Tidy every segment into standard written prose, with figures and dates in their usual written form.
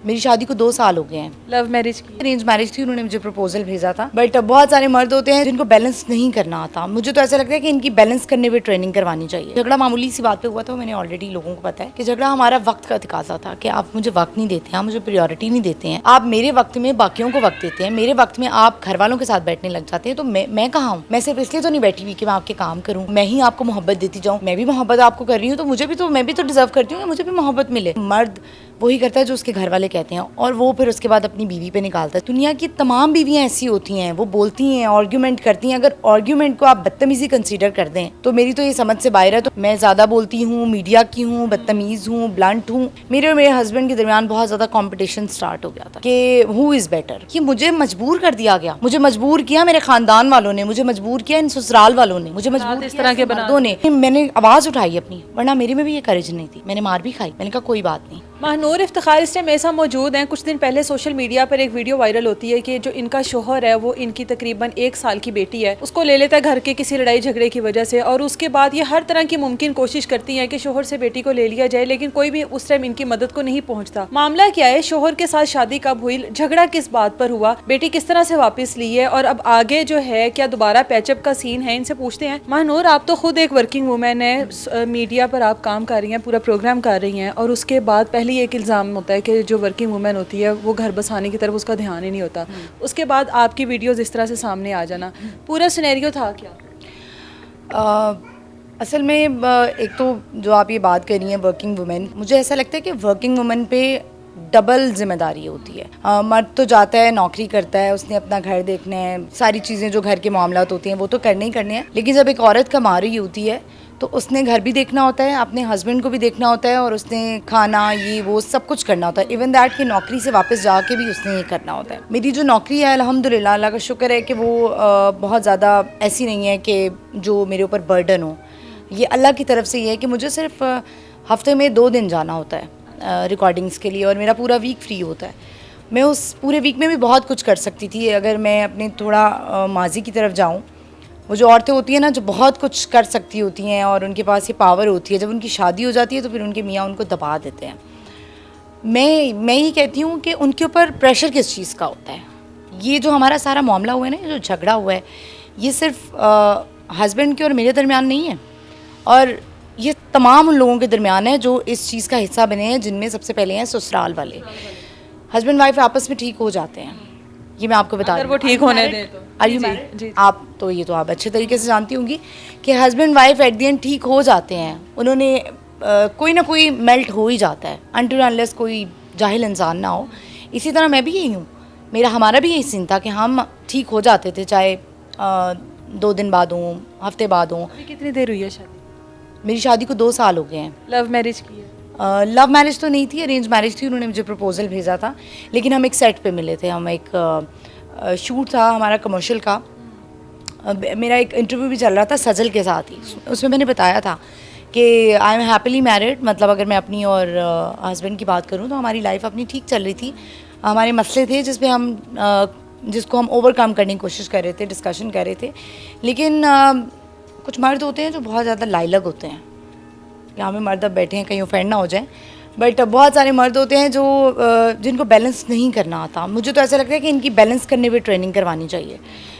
मेरी शादी को 2 साल हो गए हैं। लव मैरिज की? अरेंज मैरिज थी, उन्होंने मुझे प्रपोजल भेजा था। बट बहुत सारे मर्द होते हैं जिनको बैलेंस नहीं करना आता। मुझे तो ऐसा लगता है कि इनकी बैलेंस करने पे ट्रेनिंग करवानी चाहिए। झगड़ा मामूली सी बात पे हुआ था, मैंने ऑलरेडी लोगों को पता है कि झगड़ा हमारा वक्त का तकाजा था कि आप मुझे वक्त नहीं देते हैं, आप मुझे प्रायोरिटी नहीं देते हैं, आप मेरे वक्त में बाकियों को वक्त देते हैं, मेरे वक्त में आप घर वालों के साथ बैठने लग जाते हैं। तो मैं कहाँ हूँ? मैं सिर्फ इसलिए तो नहीं बैठी हुई कि मैं आपके काम करूँ, मैं ही आपको मोहब्बत देती जाऊँ। मैं भी मोहब्बत आपको कर रही हूँ, तो मैं भी तो डिजर्व करती हूँ कि मुझे भी मोहब्बत मिले। मर्द वही करता है जो उसके घर वाले कहते हैं, और वो फिर उसके बाद अपनी बीवी पे निकालता है। दुनिया की तमाम बीवियां ऐसी होती हैं, वो बोलती हैं, आर्ग्यूमेंट करती हैं। अगर आर्ग्यूमेंट को आप बदतमीजी कंसीडर कर दें तो मेरी तो ये समझ से बाहर है। तो मैं ज़्यादा बोलती हूँ, मीडिया की हूँ, बदतमीज़ हूँ, ब्लंट हूँ। मेरे और मेरे हस्बैंड के दरमियान बहुत ज़्यादा कॉम्पिटिशन स्टार्ट हो गया था कि हु इज़ बेटर। कि मुझे मजबूर कर दिया गया, मुझे मजबूर किया मेरे खानदान वालों ने, मुझे मजबूर किया इन ससुराल वालों ने, मुझे मजबूर इस तरह के बंदों ने। मैंने आवाज़ उठाई अपनी, वरना मेरे में भी ये करेज नहीं थी। मैंने मार भी खाई, मैंने कहा कोई बात नहीं। महानूर इफ्तिखार इस टाइम ऐसा मौजूद हैं। कुछ दिन पहले सोशल मीडिया पर एक वीडियो वायरल होती है कि जो इनका शोहर है वो इनकी तकरीबन 1 साल की बेटी है, उसको ले लेता है घर के किसी लड़ाई झगड़े की वजह से, और उसके बाद ये हर तरह की मुमकिन कोशिश करती हैं कि शोहर से बेटी को ले लिया जाए, लेकिन कोई भी उस टाइम इनकी मदद को नहीं पहुंचता। मामला क्या है? शोहर के साथ शादी कब हुई, झगड़ा किस बात पर हुआ, बेटी किस तरह से वापस ली है, और अब आगे जो है क्या दोबारा पैचअप का सीन है? इनसे पूछते हैं। महानूर, आप तो खुद एक वर्किंग वुमेन है, मीडिया पर आप काम कर रही हैं, पूरा प्रोग्राम कर रही हैं, और उसके बाद पहले एक इल्ज़ाम होता है कि जो वर्किंग वुमेन होती है वो घर बसाने की तरफ उसका ध्यान ही नहीं होता। उसके बाद आपकी वीडियोस इस तरह से सामने आ जाना, पूरा सिनेरियो था क्या? असल में एक तो जो आप ये बात कर रही हैं वर्किंग वुमेन, मुझे ऐसा लगता है कि वर्किंग वुमेन पे डबल जिम्मेदारी होती है। मर्द तो जाता है, नौकरी करता है, उसने अपना घर देखना है, सारी चीज़ें जो घर के मामलात होती हैं वो तो करने ही करने हैं। लेकिन जब एक औरत कमा रही होती है तो उसने घर भी देखना होता है, अपने हस्बैंड को भी देखना होता है, और उसने खाना ये वो सब कुछ करना होता है। इवन दैट कि नौकरी से वापस जाके भी उसने ये करना होता है। मेरी जो नौकरी है अल्हम्दुलिल्लाह, अल्लाह का शुक्र है कि वो बहुत ज़्यादा ऐसी नहीं है कि जो मेरे ऊपर बर्डन हो। ये अल्लाह की तरफ से ये है कि मुझे सिर्फ हफ्ते में 2 दिन जाना होता है रिकॉर्डिंग्स के लिए, और मेरा पूरा वीक फ्री होता है। मैं उस पूरे वीक में भी बहुत कुछ कर सकती थी अगर मैं अपने थोड़ा माजी की तरफ जाऊँ। वो जो औरतें होती हैं ना, जो बहुत कुछ कर सकती होती हैं और उनके पास ये पावर होती है, जब उनकी शादी हो जाती है तो फिर उनके मियाँ उनको दबा देते हैं। मैं ये कहती हूँ कि उनके ऊपर प्रेशर किस चीज़ का होता है। ये जो हमारा सारा मामला हुआ है ना, जो झगड़ा हुआ है, ये सिर्फ हस्बैंड के और मेरे दरमियान नहीं है, और ये तमाम उन लोगों के दरमियान है जो इस चीज़ का हिस्सा बने हैं, जिनमें सबसे पहले हैं ससुराल वाले। हस्बैंड वाइफ आपस में ठीक हो जाते हैं, ये मैं आपको बता रही हूँ। वो ठीक होने दें तो जी, आप तो ये तो आप अच्छे तरीके से जानती होंगी कि husband wife at the end ठीक हो जाते हैं। उन्होंने कोई ना कोई मेल्ट हो ही जाता है, अनटिल अनलेस कोई जाहिल इंसान ना हो। इसी तरह मैं भी यही हूँ, हमारा भी यही सीन था कि हम ठीक हो जाते थे, चाहे 2 दिन बाद हों, हफ्ते बाद हों। कितनी देर हुई है शादी? मेरी शादी को 2 साल हो गए हैं। लव मैरिज की है? लव मैरिज तो नहीं थी, अरेंज मैरिज थी। उन्होंने मुझे प्रपोजल भेजा था, लेकिन हम एक सेट पे मिले थे। हम एक शूट था हमारा कमर्शियल का, मेरा एक इंटरव्यू भी चल रहा था सजल के साथ ही। उसमें मैंने बताया था कि आई एम हैप्पीली मैरिड, मतलब अगर मैं अपनी और हस्बैंड की बात करूँ तो हमारी लाइफ अपनी ठीक चल रही थी। हमारे मसले थे जिसको हम ओवरकम करने की कोशिश कर रहे थे, डिस्कशन कर रहे थे। लेकिन कुछ मर्द होते हैं जो बहुत ज़्यादा लाइलग होते हैं। यहाँ में मर्द अब बैठे हैं, कहीं ऑफेंड ना हो जाए, बट बहुत सारे मर्द होते हैं जो जिनको बैलेंस नहीं करना आता। मुझे तो ऐसा लगता है कि इनकी बैलेंस करने पे ट्रेनिंग करवानी चाहिए।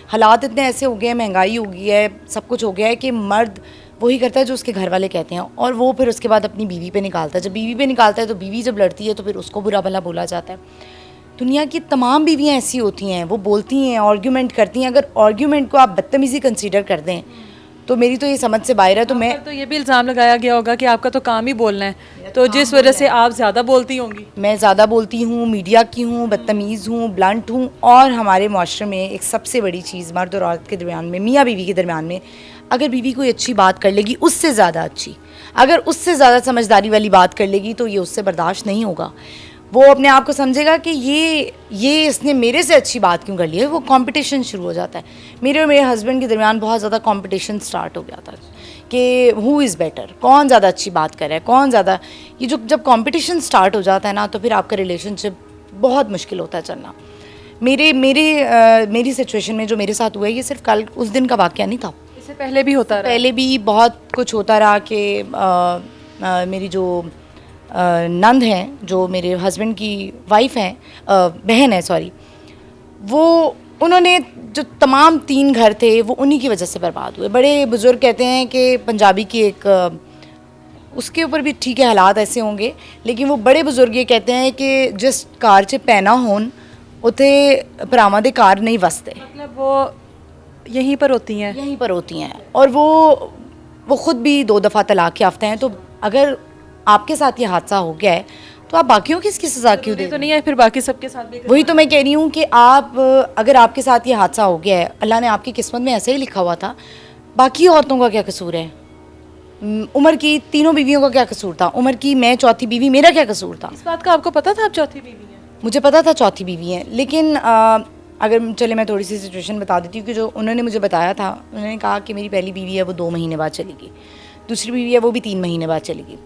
हालात इतने ऐसे हो गए हैं, महंगाई हो गई है, सब कुछ हो गया है कि मर्द वही करता है जो उसके घर वाले कहते हैं, और वो फिर उसके बाद अपनी बीवी पे निकालता है। जब बीवी पे निकालता है तो बीवी जब लड़ती है तो फिर उसको बुरा भला बोला जाता है। दुनिया की तमाम बीवियाँ ऐसी होती हैं, वो बोलती हैं, आर्ग्यूमेंट करती हैं। अगर आर्ग्यूमेंट को आप बदतमीज़ी कंसीडर कर दें तो मेरी तो ये समझ से बाहर है। तो मैं तो ये भी इल्ज़ाम लगाया गया होगा कि आपका तो काम ही बोलना है, तो जिस वजह से आप ज़्यादा बोलती होंगी। मैं ज़्यादा बोलती हूँ, मीडिया की हूँ, बदतमीज़ हूँ, ब्लंट हूँ। और हमारे माशरे में एक सबसे बड़ी चीज़ मर्द और औरत के दरमियान में, मियाँ बीवी के दरमियान में, अगर बीवी कोई अच्छी बात कर लेगी, उससे ज़्यादा अच्छी, अगर उससे ज़्यादा समझदारी वाली बात कर लेगी तो ये उससे बर्दाश्त नहीं होगा। वो अपने आप को समझेगा कि ये इसने मेरे से अच्छी बात क्यों कर ली है। वो कंपटीशन शुरू हो जाता है। मेरे और मेरे हस्बैंड के दरमियान बहुत ज़्यादा कंपटीशन स्टार्ट हो गया था कि हु इज़ बेटर, कौन ज़्यादा अच्छी बात कर रहा है, कौन ज़्यादा। ये जब कंपटीशन स्टार्ट हो जाता है ना, तो फिर आपका रिलेशनशिप बहुत मुश्किल होता है चलना। मेरी सिचुएशन में जो मेरे साथ हुआ है, ये सिर्फ कल उस दिन का वाक़या नहीं था, इससे पहले भी होता रहा? पहले भी बहुत कुछ होता रहा कि मेरी जो नंद हैं जो मेरे हस्बैंड की वाइफ हैं, बहन है सॉरी, वो उन्होंने जो तमाम 3 घर थे वो उन्हीं की वजह से बर्बाद हुए। बड़े बुज़ुर्ग कहते हैं कि पंजाबी की एक उसके ऊपर भी ठीक है हालात ऐसे होंगे, लेकिन वो बड़े बुजुर्ग ये कहते हैं कि जिस कार 'च पैना होन उथे भरावां दे कार नहीं वसते, मतलब वो यहीं पर होती हैं। यहीं पर होती हैं। और वो ख़ुद भी 2 दफ़ा तलाक याफ्ता हैं। तो अगर आपके साथ ये हादसा हो गया है तो आप बाकियों की इसकी सज़ा क्यों दे? तो नहीं है फिर बाकी सबके साथ भी वही तो मैं कह रही हूँ कि आप अगर आपके साथ ये हादसा हो गया है, अल्लाह ने आपकी किस्मत में ऐसे ही लिखा हुआ था, बाकी औरतों का क्या कसूर है? उमर की 3 बीवियों का क्या कसूर था? उमर की मैं चौथी बीवी, मेरा क्या कसूर था? इस बात का आपको पता था आप चौथी बीवी हैं? मुझे पता था चौथी बीवी है, लेकिन अगर चले मैं थोड़ी सी सिचुएशन बता देती हूँ कि जो उन्होंने मुझे बताया था, उन्होंने कहा कि मेरी पहली बीवी है वो 2 महीने बाद चलेगी, दूसरी बीवी है वो भी 3 महीने बाद चलेगी।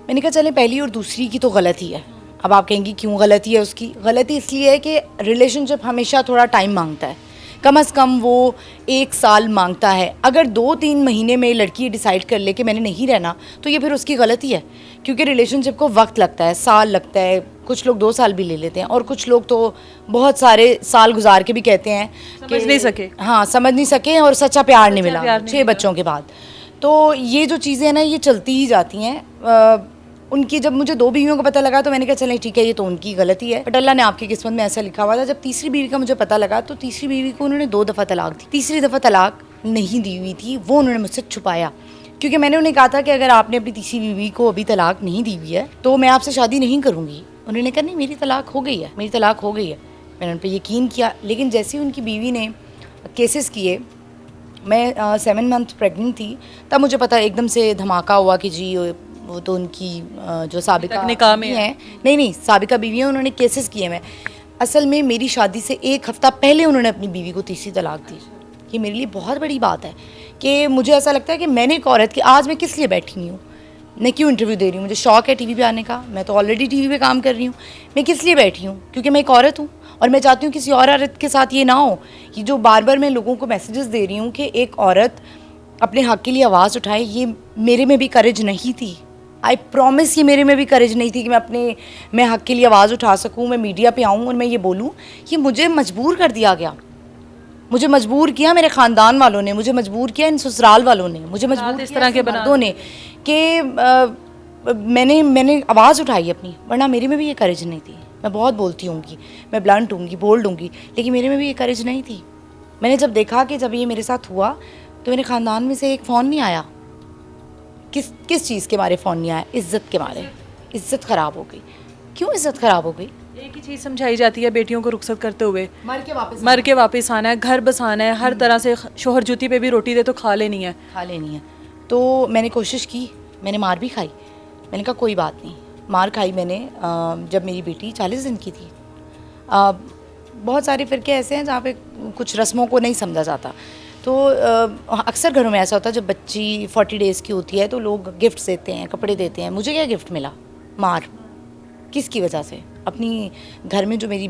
मैंने कहा चलें पहली और दूसरी की तो गलती है। अब आप कहेंगी क्यों गलती है उसकी? गलती इसलिए है कि रिलेशनशिप हमेशा थोड़ा टाइम मांगता है, कम से कम वो 1 साल मांगता है। अगर 2-3 महीने में लड़की डिसाइड कर ले कि मैंने नहीं रहना, तो ये फिर उसकी गलती है, क्योंकि रिलेशनशिप को वक्त लगता है, साल लगता है, कुछ लोग 2 साल भी ले लेते हैं और कुछ लोग तो बहुत सारे साल गुजार के भी कहते हैं समझ नहीं सके। हाँ, समझ नहीं सके और सच्चा प्यार नहीं मिला 6 बच्चों के बाद। तो ये जो चीज़ें हैं ना, ये चलती ही जाती हैं। उनकी जब मुझे 2 बीवियों का पता लगा तो मैंने कहा चलें ठीक है, ये तो उनकी गलती है, बट अल्लाह ने आपकी किस्मत में ऐसा लिखा हुआ था। जब तीसरी बीवी का मुझे पता लगा तो तीसरी बीवी को उन्होंने 2 दफ़ा तलाक दी। तीसरी दफ़ा तलाक नहीं दी हुई थी, वो उन्होंने मुझसे छुपाया, क्योंकि मैंने उन्हें कहा था कि अगर आपने अपनी तीसरी बीवी को अभी तलाक नहीं दी हुई है तो मैं आपसे शादी नहीं करूँगी। उन्होंने कहा नहीं, मेरी तलाक हो गई है, मेरी तलाक हो गई है। मैंने उन पर यकीन किया, लेकिन जैसे ही उनकी बीवी ने केसेस किए, मैं 7 मंथ प्रेगनेंट थी, तब मुझे पता एकदम से धमाका हुआ कि जी वो तो उनकी जो साबिका निकाह में है, नहीं साबिका बीवी है, उन्होंने केसेस किए। मैं असल में मेरी शादी से 1 हफ़्ता पहले उन्होंने अपनी बीवी को तीसरी तलाक दी। ये मेरे लिए बहुत बड़ी बात है कि मुझे ऐसा लगता है कि मैंने एक औरत की, आज मैं किस लिए बैठी हुई हूँ, मैं क्यों इंटरव्यू दे रही हूँ, मुझे शौक़ है टीवी पे आने का, मैं तो ऑलरेडी टीवी पे काम कर रही हूँ। मैं किस लिए बैठी हूँ? क्योंकि मैं एक औरत हूँ और मैं चाहती हूँ किसी और औरत के साथ ये ना हो। ये जो बार बार मैं लोगों को मैसेजेस दे रही हूँ कि एक औरत अपने हक़ के लिए आवाज़ उठाए, ये मेरे में भी करेज नहीं थी। आई प्रॉमिस, ये मेरे में भी करेज नहीं थी कि मैं हक़ के लिए आवाज़ उठा सकूँ, मैं मीडिया पे आऊँ और मैं ये बोलूँ। ये मुझे मजबूर कर दिया गया, मुझे मजबूर किया मेरे ख़ानदान वालों ने, मुझे मजबूर किया इन ससुराल वालों ने, मुझे मजबूर इस तरह के बंदों ने कि मैंने आवाज़ उठाई अपनी, वरना मेरे में भी ये करेज नहीं थी। मैं बहुत बोलती हूँगी, मैं ब्लंट हूँगी, बोल्ड हूँगी, लेकिन मेरे में भी ये करेज नहीं थी। मैंने जब देखा कि जब ये मेरे साथ हुआ तो मेरे ख़ानदान में से एक फ़ोन नहीं आया। किस चीज़ के मारे फ़ोन नहीं आया? इज़्ज़त के मारे। इज़्ज़त ख़राब हो गई। क्यों इज़्ज़त ख़राब हो गई? एक ही चीज़ समझाई जाती है बेटियों को रुखसत करते हुए, मर के वापस आना है, घर बसाना है, हर तरह से शोहर जूती पे भी रोटी दे तो खा लेनी है। तो मैंने कोशिश की, मैंने मार भी खाई। मैंने कहा कोई बात नहीं, मार खाई मैंने जब मेरी बेटी 40 दिन की थी। बहुत सारे फ़िरके ऐसे हैं जहाँ पे कुछ रस्मों को नहीं समझा जाता। तो अक्सर घरों में ऐसा होता है, जब बच्ची 40 डेज़ की होती है तो लोग गिफ्ट देते हैं, कपड़े देते हैं। मुझे क्या गिफ्ट मिला? मार। किसकी वजह से? अपनी घर में जो मेरी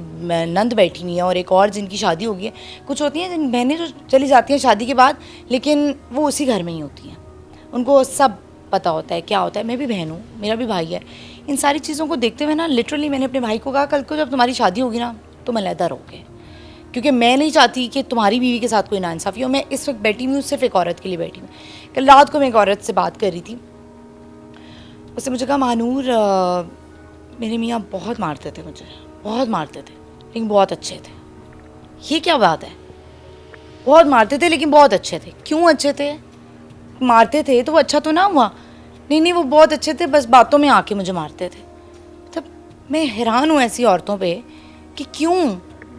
नंद बैठी हुई है और एक और जिनकी शादी हो गई है। कुछ होती हैं जिन बहनें जो चली जाती हैं शादी के बाद, लेकिन वो उसी घर में ही होती हैं, उनको सब पता होता है क्या होता है। मैं भी बहन हूँ, मेरा भी भाई है। इन सारी चीज़ों को देखते हुए ना, लिटरली मैंने अपने भाई को कहा कल को जब तुम्हारी शादी होगी ना, तुम अलहदा रहोगे, क्योंकि मैं नहीं चाहती कि तुम्हारी बीवी के साथ कोई नाइंसाफ़ी हो। मैं इस वक्त बैठी हूँ सिर्फ एक औरत के लिए बैठी हूँ। कल रात को मैं एक औरत से बात कर रही थी, उसने मुझे कहा महानूर मेरे मियाँ बहुत मारते थे, मुझे बहुत मारते थे, लेकिन बहुत अच्छे थे। ये क्या बात है? बहुत मारते थे लेकिन बहुत अच्छे थे। क्यों अच्छे थे? मारते थे तो वो अच्छा तो ना हुआ? नहीं, वो बहुत अच्छे थे, बस बातों में आके मुझे मारते थे। मतलब मैं हैरान हूँ ऐसी औरतों पे कि क्यों,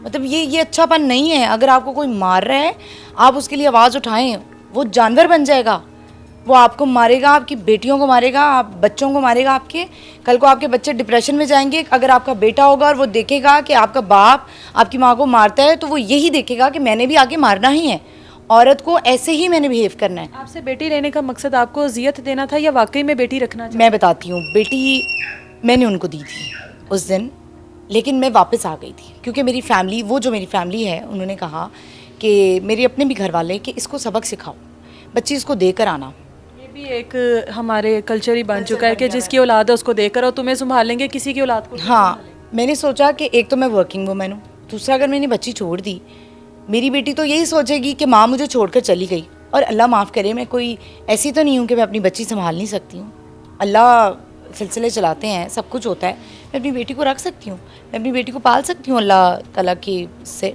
मतलब ये अच्छापन नहीं है। अगर आपको कोई मार रहा है, आप उसके लिए आवाज़ उठाएं, वो जानवर बन जाएगा, वो आपको मारेगा, आपकी बेटियों को मारेगा, आप बच्चों को मारेगा आपके। कल को आपके बच्चे डिप्रेशन में जाएंगे। अगर आपका बेटा होगा और वो देखेगा कि आपका बाप आपकी माँ को मारता है, तो वो यही देखेगा कि मैंने भी आगे मारना ही है, औरत को ऐसे ही मैंने बिहेव करना है। आपसे बेटी लेने का मकसद आपको अजियत देना था या वाकई में बेटी रखना? मैं बताती हूँ, बेटी मैंने उनको दी थी उस दिन, लेकिन मैं वापस आ गई थी क्योंकि मेरी फैमिली, वो जो मेरी फैमिली है, उन्होंने कहा कि मेरे अपने भी घर वाले कि इसको सबक सिखाओ, बच्ची इसको देकर आना। भी एक हमारे कल्चर ही बन चुका है कि जिसकी औलाद है उसको देकर और तुम्हें संभाल लेंगे, किसी की औलाद को नहीं हाँ, संभालेंगे। मैंने सोचा कि एक तो मैं वर्किंग वूमेन हूँ, दूसरा अगर मैंने बच्ची छोड़ दी, मेरी बेटी तो यही सोचेगी कि माँ मुझे छोड़कर चली गई। और अल्लाह माफ़ करे, मैं कोई ऐसी तो नहीं हूँ कि मैं अपनी बच्ची संभाल नहीं सकती हूँ। अल्लाह सिलसिले चलाते हैं, सब कुछ होता है। मैं अपनी बेटी को रख सकती हूँ, मैं अपनी बेटी को पाल सकती हूँ अल्लाह ताला की से।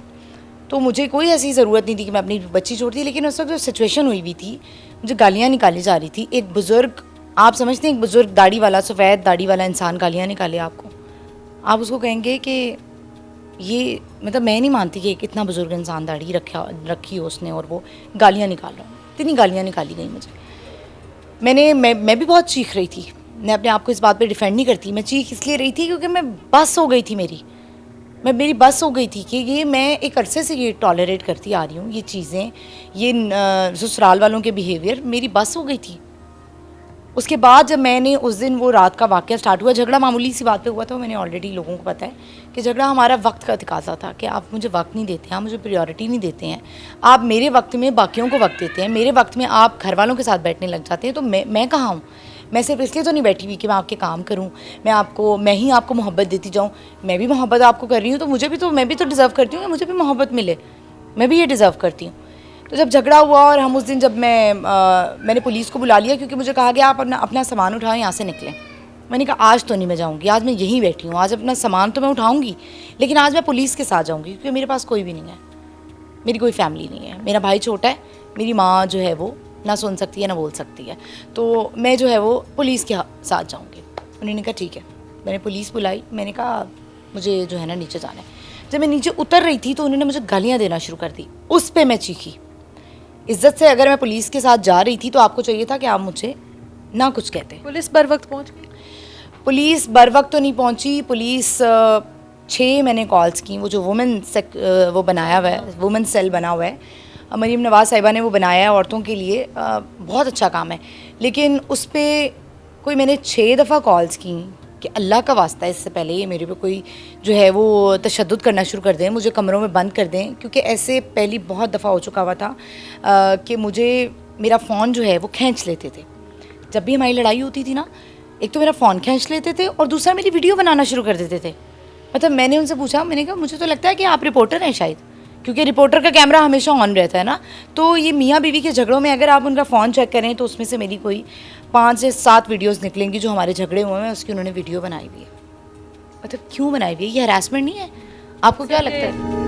तो मुझे कोई ऐसी ज़रूरत नहीं थी कि मैं अपनी बच्ची छोड़ती। लेकिन उस वक्त जो सिचुएशन हुई हुई थी, मुझे गालियाँ निकाली जा रही थी। एक बुज़ुर्ग, आप समझते हैं एक बुज़ुर्ग दाढ़ी वाला, सफ़ेद दाढ़ी वाला इंसान गालियाँ निकाले आपको, आप उसको कहेंगे कि ये, मतलब मैं नहीं मानती कि एक इतना बुजुर्ग इंसान दाढ़ी रखी हो उसने और वो गालियाँ निकाल रहा हूँ। इतनी गालियाँ निकाली गई मुझे। मैं भी बहुत चीख रही थी। मैं अपने आप को इस बात पे डिफेंड नहीं करती, मैं चीख इसलिए रही थी क्योंकि मैं बस हो गई थी मेरी बस हो गई थी कि ये मैं एक अरसे से ये टॉलरेट करती आ रही हूँ, ये चीज़ें, ये ससुराल वालों के बिहेवियर, मेरी बस हो गई थी। उसके बाद जब मैंने उस दिन, वो रात का वाक़या स्टार्ट हुआ, झगड़ा मामूली सी बात पे हुआ था, मैंने ऑलरेडी लोगों को पता है कि झगड़ा हमारा वक्त का तकाज़ा था कि आप मुझे वक्त नहीं देते हैं, आप मुझे प्रायोरिटी नहीं देते हैं, आप मेरे वक्त में बाकियों को वक्त देते हैं, मेरे वक्त में आप घर वालों के साथ बैठने लग जाते हैं। तो मैं कहाँ हूँ? मैं सिर्फ इसलिए तो नहीं बैठी हुई कि मैं आपके काम करूँ, मैं ही आपको मोहब्बत देती जाऊँ। मैं भी मोहब्बत आपको कर रही हूँ, तो मैं भी तो डिज़र्व करती हूँ कि मुझे भी मोहब्बत मिले, मैं भी ये डिज़र्व करती हूँ। तो जब झगड़ा हुआ और हम उस दिन, जब मैंने पुलिस को बुला लिया क्योंकि मुझे कहा गया आप अपना सामान उठाओ, यहाँ से निकलें। मैंने कहा आज तो नहीं मैं जाऊँगी, आज मैं यहीं बैठी हूँ, आज अपना सामान तो मैं उठाऊँगी, लेकिन आज मैं पुलिस के साथ जाऊँगी क्योंकि मेरे पास कोई भी नहीं है, मेरी कोई फैमिली नहीं है, मेरा भाई छोटा है, मेरी माँ जो है वो ना सुन सकती है ना बोल सकती है, तो मैं जो है वो पुलिस के साथ जाऊँगी। उन्होंने कहा ठीक है। मैंने पुलिस बुलाई, मैंने कहा मुझे जो है ना नीचे जाना है। जब मैं नीचे उतर रही थी तो उन्होंने मुझे गालियाँ देना शुरू कर दी। उस पर मैं चीखी इज्जत से। अगर मैं पुलिस के साथ जा रही थी तो आपको चाहिए था कि आप मुझे ना कुछ कहते। पुलिस बर वक्त पहुँच गई? पुलिस बर वक्त तो नहीं पहुंची। पुलिस 6 मैंने कॉल्स की। वो जो वो बनाया हुआ है, वुमेन सेल बना हुआ है, मरीम नवाज़ साहिबा ने वो बनाया है औरतों के लिए, बहुत अच्छा काम है। लेकिन उस पर कोई मैंने 6 दफ़ा कॉल्स की कि अल्लाह का वास्ता है इससे पहले ये मेरे पे कोई जो है वो तशद्दुद करना शुरू कर दें, मुझे कमरों में बंद कर दें, क्योंकि ऐसे पहली बहुत दफ़ा हो चुका हुआ था कि मुझे मेरा फ़ोन जो है वो खींच लेते थे। जब भी हमारी लड़ाई होती थी ना, एक तो मेरा फ़ोन खींच लेते थे और दूसरा मेरी वीडियो बनाना शुरू कर देते थे। मतलब मैंने उनसे पूछा, मैंने कहा मुझे तो लगता है कि आप रिपोर्टर हैं शायद, क्योंकि रिपोर्टर का कैमरा हमेशा ऑन रहता है ना। तो ये मियाँ बीवी के झगड़ों में अगर आप उनका फ़ोन चेक करें तो उसमें से मेरी कोई 5 से 7 वीडियोस निकलेंगी जो हमारे झगड़े हुए हैं, उसकी उन्होंने वीडियो बनाई हुई है। मतलब क्यों बनाई हुई है? ये हरासमेंट नहीं है? आपको क्या लगता है?